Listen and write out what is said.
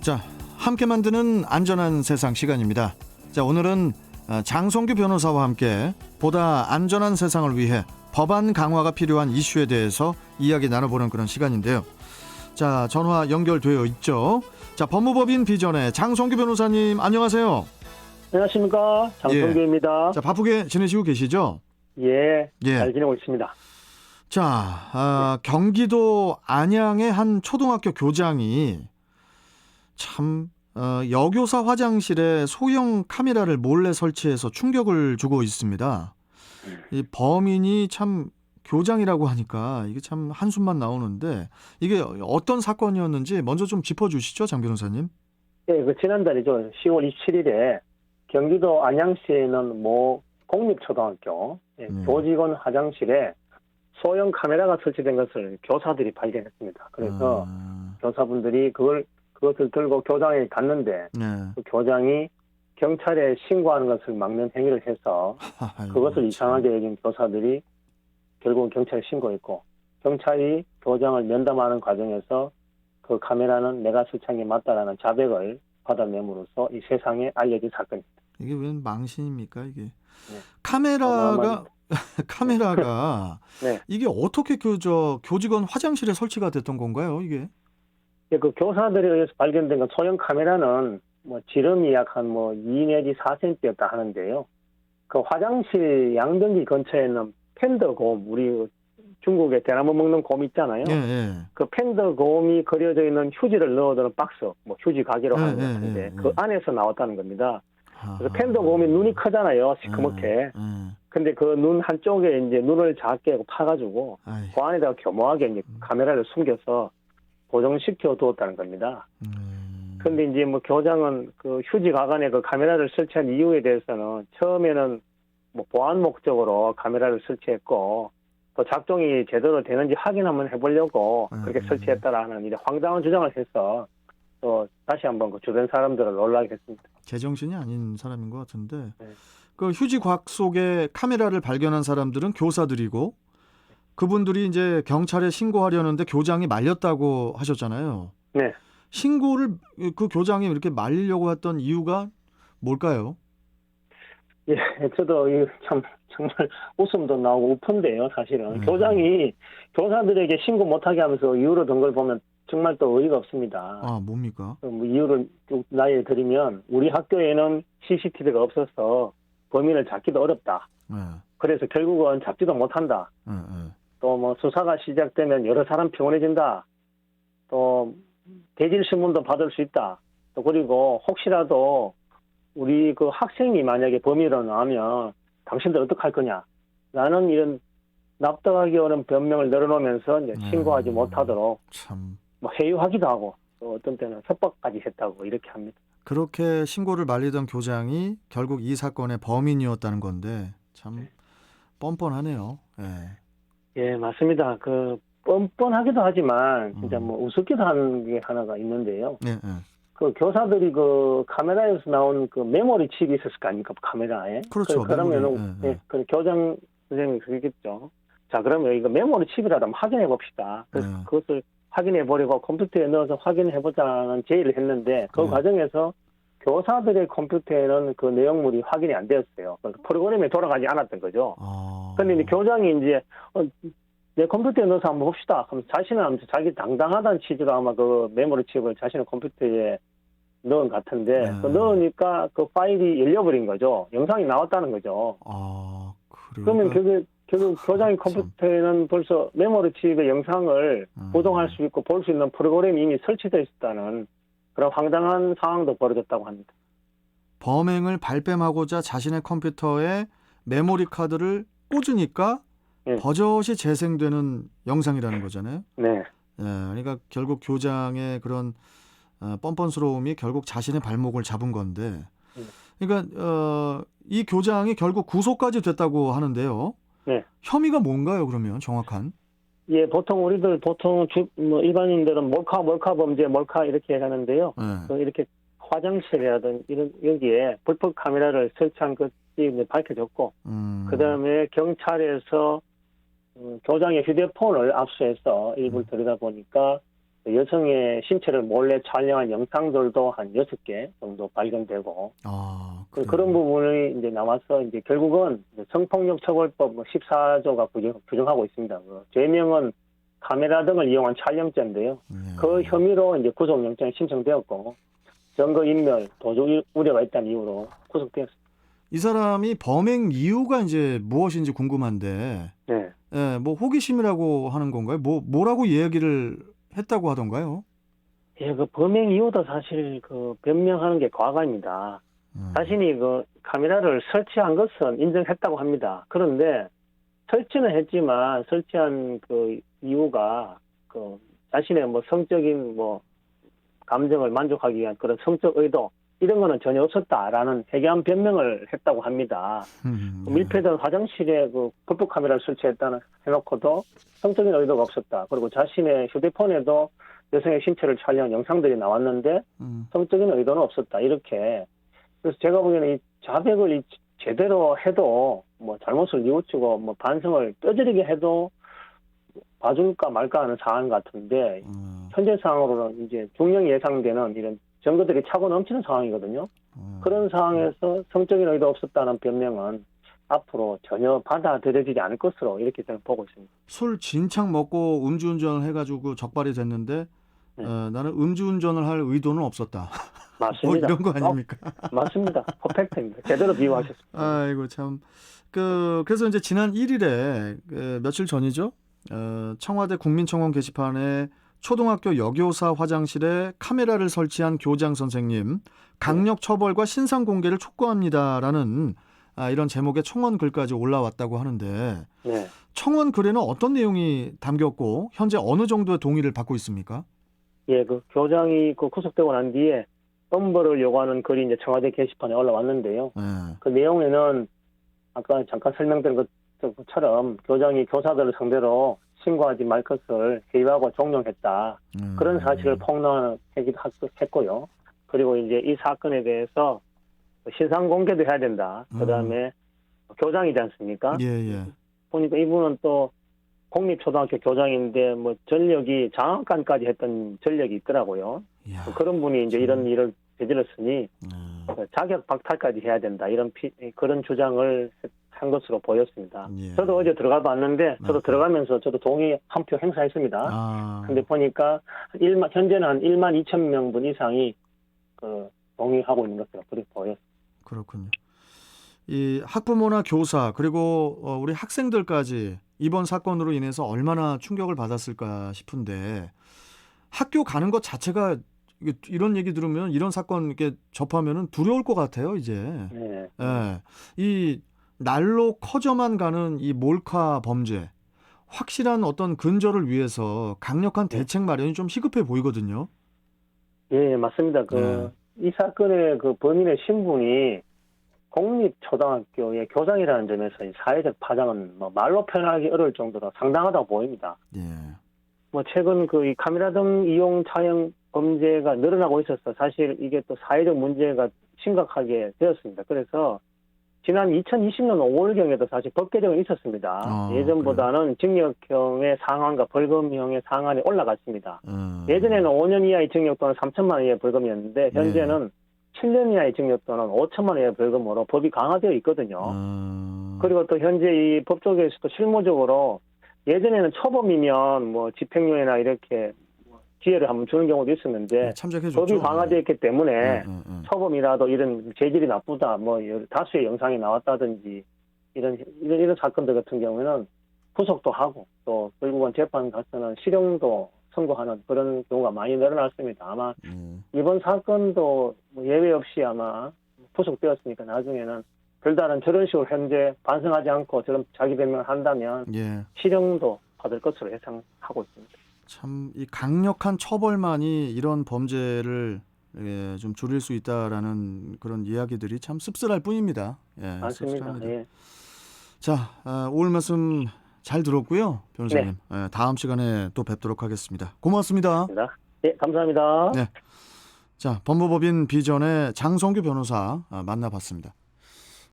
자, 함께 만드는 안전한 세상 시간입니다. 자, 오늘은 장성규 변호사와 함께 보다 안전한 세상을 위해 법안 강화가 필요한 이슈에 대해서 이야기 나눠보는 그런 시간인데요. 자, 전화 연결되어 있죠. 자, 법무법인 비전의 장성규 변호사님, 안녕하세요. 안녕하십니까, 장성규입니다. 예. 자, 바쁘게 지내시고 계시죠? 예, 잘 지내고 있습니다. 자, 경기도 안양의 한 초등학교 교장이 참 여교사 화장실에 소형 카메라를 몰래 설치해서 충격을 주고 있습니다. 이 범인이 참 교장이라고 하니까 이게 참 한숨만 나오는데 이게 어떤 사건이었는지 먼저 좀 짚어주시죠, 장 변호사님. 예, 지난달이죠. 10월 27일에 경기도 안양시에 있는 모 공립초등학교 교직원 화장실에 소형 카메라가 설치된 것을 교사들이 발견했습니다. 그래서 교사분들이 그것을 들고 교장에 갔는데 그 교장이 경찰에 신고하는 것을 막는 행위를 해서 그것을 이상하게 여긴 교사들이 결국 경찰에 신고했고, 경찰이 교장을 면담하는 과정에서 그 카메라는 내가 설치한 게 맞다라는 자백을 받아냄으로써 이 세상에 알려진 사건입니다. 이게 웬 망신입니까 이게? 네. 카메라가 네. 이게 어떻게 교직원 화장실에 설치가 됐던 건가요 이게? 그 교사들에 의해서 발견된 건 소형 카메라는 지름이 약 한 2 내지 4cm였다 하는데요. 그 화장실 양변기 근처에 있는 팬더곰, 우리 중국에 대나무 먹는 곰 있잖아요. 예. 그 팬더곰이 그려져 있는 휴지를 넣어두는 박스, 휴지 가게로 하는 것 같은데 그 안에서 나왔다는 겁니다. 그래서 팬더곰이 눈이 크잖아요, 시커멓게. 근데 그 눈 한쪽에 이제 눈을 작게 파가지고 그 안에다가 교묘하게 이제 카메라를 숨겨서 고정시켜 두었다는 겁니다. 근데 이제 교장은 그 휴지 가간에 그 카메라를 설치한 이유에 대해서는 처음에는 보안 목적으로 카메라를 설치했고 또 작동이 제대로 되는지 확인 한번 해보려고 그렇게 설치했다라는 이제 황당한 주장을 해서 또 다시 한번 그 주변 사람들을 놀라게 했습니다. 제정신이 아닌 사람인 것 같은데 그 휴지 곽 속에 카메라를 발견한 사람들은 교사들이고 그분들이 이제 경찰에 신고하려는데 교장이 말렸다고 하셨잖아요. 네. 신고를 그 교장이 이렇게 말리려고 했던 이유가 뭘까요? 예, 저도 참 정말 웃음도 나오고 우픈데요, 사실은. 교장이 교사들에게 신고 못하게 하면서 이유로 든 걸 보면 정말 또 어이가 없습니다. 아, 뭡니까? 이유를 쭉 나열해드리면 우리 학교에는 CCTV가 없어서 범인을 잡기도 어렵다. 그래서 결국은 잡지도 못한다. 또 수사가 시작되면 여러 사람 피곤해진다. 또 대질 신문도 받을 수 있다. 또 그리고 혹시라도 우리 그 학생이 만약에 범인으로 나오면 당신들 어떡할 거냐. 라는 이런 납득하기 어려운 변명을 늘어놓으면서 이제 신고하지 못하도록 참 회유하기도 하고 또 어떤 때는 협박까지 했다고 이렇게 합니다. 그렇게 신고를 말리던 교장이 결국 이 사건의 범인이었다는 건데 참 뻔뻔하네요. 예, 맞습니다. 뻔뻔하기도 하지만 진짜 우습기도 하는 게 하나가 있는데요. 그 교사들이 그 카메라에서 나온 그 메모리 칩이 있었을 거 아닙니까? 카메라에. 그렇죠. 그러면은 그 교장 선생님이 그러겠죠. 자, 그러면 이거 메모리 칩이라도 한번 확인해 봅시다. 그래서 그것을 확인해 보려고 컴퓨터에 넣어서 확인해 보자는 제의를 했는데 그 과정에서 교사들의 컴퓨터에는 그 내용물이 확인이 안 되었어요. 그러니까 프로그램이 돌아가지 않았던 거죠. 그런데 이제 교장이 이제 내 컴퓨터에 넣어서 한번 봅시다. 그럼 자신은 자기 당당하다는 취지로 아마 그 메모리 칩을 자신의 컴퓨터에 넣은 것 같은데 넣으니까 그 파일이 열려버린 거죠. 영상이 나왔다는 거죠. 그러면 결국 교장의 컴퓨터에는 벌써 메모리 칩의 영상을 보정할 수 있고 볼 수 있는 프로그램이 이미 설치되어 있다는 그런 황당한 상황도 벌어졌다고 합니다. 범행을 발뺌하고자 자신의 컴퓨터에 메모리 카드를 꽂으니까 버젓이 재생되는 영상이라는 거잖아요. 네. 그러니까 결국 교장의 그런 뻔뻔스러움이 결국 자신의 발목을 잡은 건데, 그러니까 이 교장이 결국 구속까지 됐다고 하는데요. 네. 혐의가 뭔가요, 그러면 정확한? 예, 보통 일반인들은 몰카 범죄, 몰카 이렇게 하는데요. 이렇게 화장실이라든 이런 여기에 불법 카메라를 설치한 것이 밝혀졌고, 그 다음에 경찰에서 교장의 휴대폰을 압수해서 일부를 들여다보니까 여성의 신체를 몰래 촬영한 영상들도 한 6개 정도 발견되고, 아, 그런 부분이 이제 나와서 이제 결국은 이제 성폭력처벌법 14조가 규정하고 있습니다. 그 죄명은 카메라 등을 이용한 촬영죄인데요. 네. 그 혐의로 이제 구속영장이 신청되었고, 증거인멸, 도주 우려가 있다는 이유로 구속되었습니다. 이 사람이 범행 이유가 이제 무엇인지 궁금한데, 네. 예, 뭐 호기심이라고 하는 건가요? 뭐라고 이야기를 했다고 하던가요? 예, 그 범행 이유도 사실 그 변명하는 게 과거입니다. 자신이 그 카메라를 설치한 것은 인정했다고 합니다. 그런데 설치는 했지만 설치한 그 이유가 그 자신의 뭐 성적인 뭐 감정을 만족하기 위한 그런 성적 의도 이런 거는 전혀 없었다라는 해괴한 변명을 했다고 합니다. 밀폐된 화장실에 그 불법 카메라를 설치했다는 해놓고도 성적인 의도가 없었다. 그리고 자신의 휴대폰에도 여성의 신체를 촬영한 영상들이 나왔는데 성적인 의도는 없었다. 이렇게. 그래서 제가 보기에는 이 자백을 제대로 해도 뭐 잘못을 뉘우치고 뭐 반성을 뼈저리게 해도 봐줄까 말까 하는 상황 같은데 현재 상황으로는 이제 중형이 예상되는 이런 증거들이 차고 넘치는 상황이거든요. 그런 상황에서 성적인 의도 없었다는 변명은 앞으로 전혀 받아들여지지 않을 것으로 이렇게 저는 보고 있습니다. 술 진창 먹고 음주운전을 해가지고 적발이 됐는데 네. 나는 음주운전을 할 의도는 없었다. 맞습니다. 뭐 이런 거 아닙니까? 맞습니다. 퍼펙트입니다. 제대로 비유하셨습니다. 아이고 참. 그래서 이제 지난 1일에 며칠 전이죠. 청와대 국민청원 게시판에 초등학교 여교사 화장실에 카메라를 설치한 교장 선생님 강력 처벌과 신상 공개를 촉구합니다라는 이런 제목의 청원 글까지 올라왔다고 하는데 네. 청원 글에는 어떤 내용이 담겼고 현재 어느 정도의 동의를 받고 있습니까? 예, 그 교장이 그 구속되고 난 뒤에 엄벌을 요구하는 글이 이제 청와대 게시판에 올라왔는데요. 네. 그 내용에는 아까 잠깐 설명드린 것처럼 교장이 교사들을 상대로 신고하지 말 것을 회의하고 종용했다. 그런 사실을 폭로하기도 했고요. 그리고 이제 이 사건에 대해서 신상 공개도 해야 된다. 그다음에 교장이지 않습니까? 예. 보니까 이분은 또 공립초등학교 교장인데 뭐 전력이 장학관까지 했던 전력이 있더라고요. 이야, 그런 분이 이제 이런 일을 저질렀으니 자격 박탈까지 해야 된다. 이런 그런 주장을 한 것으로 보였습니다. 예. 저도 어제 들어가 봤는데 저도 들어가면서 저도 동의 한 표 행사했습니다. 근데 보니까 현재는 한 1만 2천 명분 이상이 그 동의하고 있는 것으로 그렇게 보였습니다. 그렇군요. 이 학부모나 교사 그리고 우리 학생들까지 이번 사건으로 인해서 얼마나 충격을 받았을까 싶은데 학교 가는 것 자체가 이런 얘기 들으면 이런 사건 이렇게 접하면은 두려울 것 같아요 이제. 네. 예. 이 날로 커져만 가는 이 몰카 범죄 확실한 어떤 근절을 위해서 강력한 대책 마련이 좀 시급해 보이거든요. 예, 맞습니다. 이 사건의 그 범인의 신분이 공립초등학교의 교장이라는 점에서 이 사회적 파장은 뭐 말로 표현하기 어려울 정도로 상당하다고 보입니다. 예. 뭐 최근 이 카메라 등 이용 촬영 범죄가 늘어나고 있어서 사실 이게 또 사회적 문제가 심각하게 되었습니다. 그래서 지난 2020년 5월경에도 사실 법 개정이 있었습니다. 예전보다는 징역형의 상한과 벌금형의 상한이 올라갔습니다. 예전에는 5년 이하의 징역 또는 3천만 원 이하의 벌금이었는데 현재는 7년 이하의 징역 또는 5천만 원 이하의 벌금으로 법이 강화되어 있거든요. 그리고 또 현재 이 법조계에서도 실무적으로 예전에는 초범이면 뭐 집행유예나 이렇게 기회를 한번 주는 경우도 있었는데 법이 강화되어 있기 때문에 초범이라도 이런 재질이 나쁘다 뭐 다수의 영상이 나왔다든지 이런 사건들 같은 경우에는 구속도 하고 또 결국은 재판 가서는 실형도 선고하는 그런 경우가 많이 늘어났습니다. 아마 이번 사건도 뭐 예외 없이 아마 구속되었으니까 나중에는 별다른 저런 식으로 현재 반성하지 않고 저런 자기 변명을 한다면 실형도 받을 것으로 예상하고 있습니다. 참 이 강력한 처벌만이 이런 범죄를 좀 줄일 수 있다라는 그런 이야기들이 참 씁쓸할 뿐입니다. 맞습니다. 씁쓸합니다. 예. 자, 오늘 말씀 잘 들었고요, 변호사님. 네. 다음 시간에 또 뵙도록 하겠습니다. 고맙습니다. 네, 감사합니다. 네. 자, 법무법인 비전의 장성규 변호사 만나봤습니다.